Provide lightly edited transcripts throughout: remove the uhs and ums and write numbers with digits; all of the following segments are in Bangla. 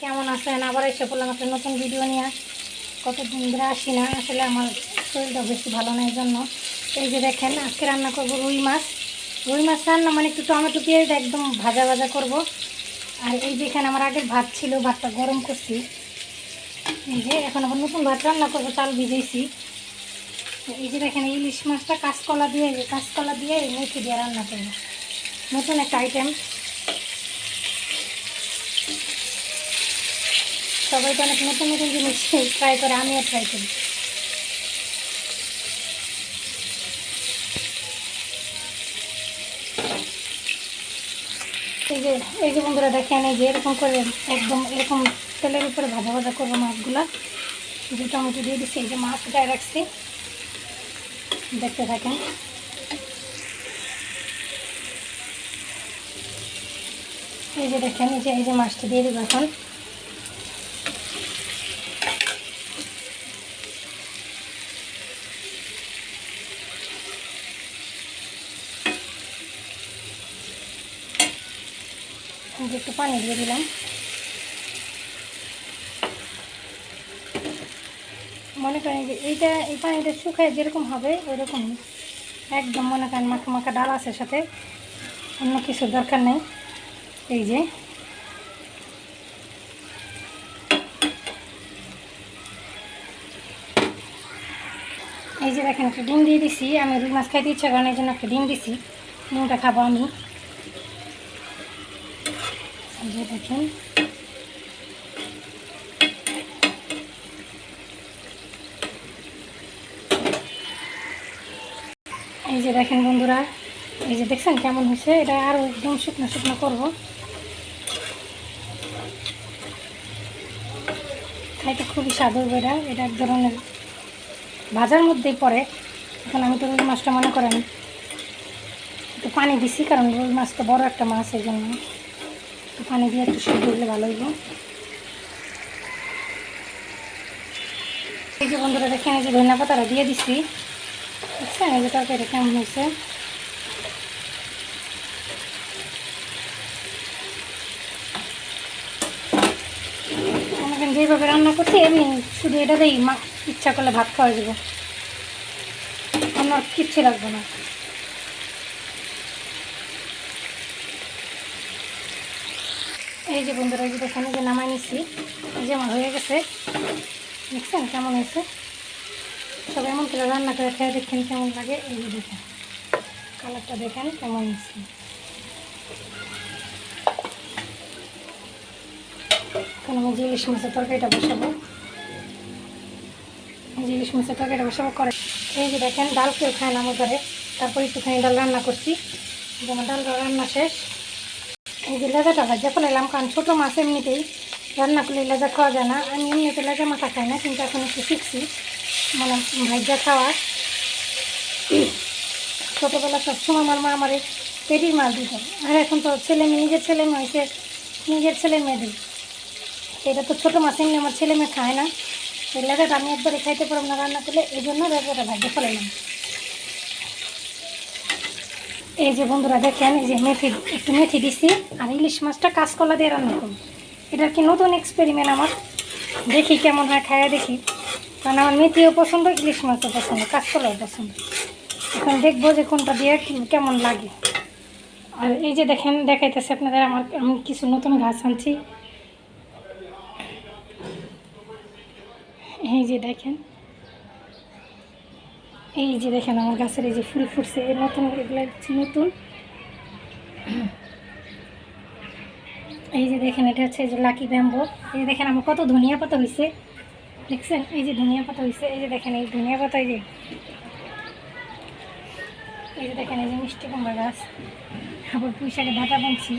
কেমন আছেন? আবার এসে বললাম একটা নতুন ভিডিও নিয়ে। কতদিন ধরে আসি না, আসলে আমার শরীরটা বেশি ভালো না, এই জন্য। এই যে দেখেন, আজকে রান্না করব রুই মাছ। রুই মাছ রান্না মানে একটু টমেটো পেঁয়াজ একদম ভাজা ভাজা করব। আর এই যে এখানে আমার আগের ভাত ছিল, ভাতটা গরম করছি। এই যে এখন আবার নতুন ভাত রান্না করবো, চাল ভিজেছি। এই যে দেখেন, ইলিশ মাছটা কাঁচকলা দিয়ে, কাঁচকলা দিয়ে মেথি দিয়ে রান্না করবো, নতুন একটা আইটেম। সবাই তো অনেক নতুন নতুন জিনিস ট্রাই করে, আমিও ট্রাই করি। এই যে বন্ধুরা দেখেন, এই যে এরকম করে একদম এরকম তেলের উপরে ভাজা ভাজা করবো মাছগুলা। যে টমেটো দিয়ে দিচ্ছি, এই যে মাছ উঠায় রাখছি, দেখতে থাকেন। এই যে দেখেন, এই যে মাছটা দিয়ে দেবো এখন। একটু পানি দিয়ে দিলাম। মনে করেন যে এই পানিটা শুকায় যেরকম হবে ওইরকম, একদম মনে করেন মাখা মাখা ডাল আছে, সাথে অন্য কিছু দরকার নেই। এই যে দেখেন, একটা ডিম দিয়ে দিছি। আমি রুই মাছ খাইতে ইচ্ছা করেন, এই জন্য একটা ডিম দিছি। ডিমটা খাবো আমি। এই যে দেখেন, এই যে দেখেন বন্ধুরা, এই যে দেখছেন কেমন হয়েছে। এটা আরও একদম শুকনো শুকনো করবো, খাইতে খুবই স্বাদ হবে। এটা এক ধরনের ভাজার মধ্যেই পড়ে। এখন আমি তো রুই মাছটা মনে করেন একটু পানি দিছি, কারণ রুই মাছ তো বড় একটা মাছ, এই জন্য একটু পানি দিয়ে একটু সিদ্ধ দিলে ভালো হইব। এই যে বন্ধুরা দেখেন, এই যে ধনিয়া পাতাটা দিয়ে দিছি, বুঝছেন? এই যে তরকারিটা কেমন হয়েছে। আমাকে যেভাবে রান্না করছি, আমি শুধু এটা দিই ইচ্ছা করলে ভাত খাওয়া যাবো, অন্য কিচ্ছু রাখবো না। এই যে বন্ধুরা, এই যে দেখেন, যে নামাই নিচ্ছি, এই যে আমার হয়ে গেছে। দেখছেন কেমন হয়েছে? সব এমন করে রান্না করে খেয়ে দেখেন কেমন লাগে। এই যে দেখেন কালারটা, দেখেন কেমন হয়েছে। এখন আমি যে ইলিশ মাছের তরকারিটা বসাবো, করে। এই যে দেখেন, ডাল কেউ খায় না আমার ঘরে, তারপর একটুখানি ডাল রান্না করছি। যেমন ডাল রান্না শেষ। এই যে লেজাটা ভাজা ফেলাম, কারণ ছোটো মাছ এমনিতেই রান্না করলে লেজা খাওয়া যায় না। আমি এমনিতে লেজা মাথা খাই না, কিন্তু এখন একটু শিখছি মানে ভাজা খাওয়া। ছোটোবেলা সবসময় আমার মা আমার পেটির মাছ দিত, আর এখন তো নিজের ছেলে মেয়ে হয়েছে, নিজের ছেলে মেয়ে দিই। এটা তো ছোটো মাছ এমনি আমার ছেলে মেয়ে খায় না, এই লেজাটা আমি একবারে খাইতে পারব না রান্না করলে, এই জন্য লেজাটা ভাজা ফেলাইলাম। এই যে বন্ধুরা দেখেন, এই যে একটু মেথি দিছি, আর ইলিশ মাছটা কাঁচকলা দিয়ে রান্না করব। এটা কি নতুন এক্সপেরিমেন্ট আমার, দেখি কেমন হয়, খাইয়া দেখি। কারণ আমার মেথিও পছন্দ, ইলিশ মাছও পছন্দ, কাঁচকলাও পছন্দ। এখন দেখবো যে কোনটা দিয়ে কেমন লাগে। আর এই যে দেখেন, দেখাইতেছে আপনাদের, আমি কিছু নতুন গাছ আনছি। এই যে দেখেন, আমার গাছের এই যে ফুল ফুটছে, নতুন, এগুলো নতুন। এই যে দেখেন, এটা হচ্ছে এই যে লাকি ব্যাম্বো। এই যে দেখেন আমার কত ধনিয়া পাতা হয়েছে, দেখছেন? এই যে ধনিয়া পাতা হয়েছে, এই যে দেখেন এই ধনিয়া পাতা। এই যে দেখেন, এই যে মিষ্টি কুমড়া গাছ, আবার পুঁই শাকের ডাঁটা বানছি।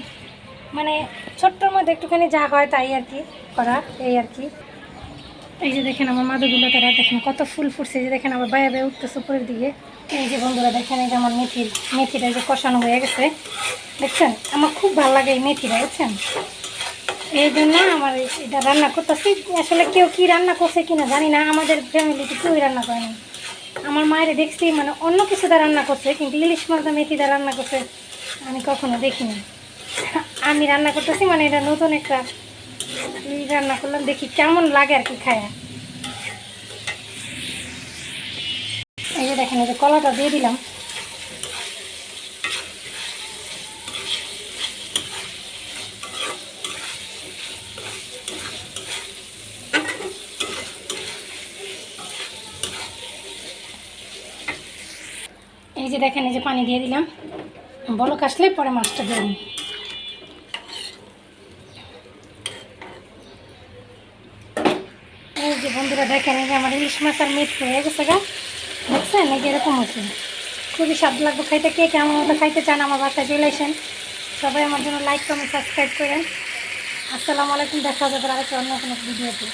মানে ছোট্টর মধ্যে একটুখানি যা হয় তাই আর কি করা, এই আর কি। এই যে দেখেন আমার মাদুগুলো, তারা দেখেন কত ফুল ফুটছে। এই যে দেখেন আবার বাইরে বাইরে উঠতেছে উপরের দিকে। এই যে বন্ধুরা দেখেন, এই যে আমার মেথিটা যে কষানো হয়ে গেছে, দেখছেন? আমার খুব ভালো লাগে এই মেথিটা, বুঝছেন? এই জন্য আমার এটা রান্না করতেছি। আসলে কেউ কি রান্না করছে কিনা জানি না, আমাদের ফ্যামিলিতে কেউই রান্না করেনি। আমার মায়ের দেখছি মানে অন্য কিছু দিয়ে রান্না করছে, কিন্তু ইলিশ মাছ মেথি দিয়ে রান্না করছে আমি কখনো দেখিনি। আমি রান্না করতেছি, মানে এটা নতুন একটা এই রান্না করলাম, দেখি কেমন লাগে আর কি খায়া। এই যে দেখেন, এই যে কলাটা দিয়ে দিলাম। এই যে দেখেন, এই যে পানি দিয়ে দিলাম, বলক আসলে পরে মাছটা দেব। এই যে বন্ধুরা দেখেন, এই যে আমার ইলিশ মাছ আর মিট হয়ে গেছে গা, দেখছেন? এই যে এরকম হচ্ছে, খুবই স্বাদ লাগবে খাইতে। কে কেমন মতো খাইতে চান আমার বাসায় চলে আসেন। সবাই আমার জন্য লাইক কমেন্ট সাবস্ক্রাইব করেন। আসসালামু আলাইকুম, দেখা যাবে আরেকটা অন্য কোনো ভিডিওতে।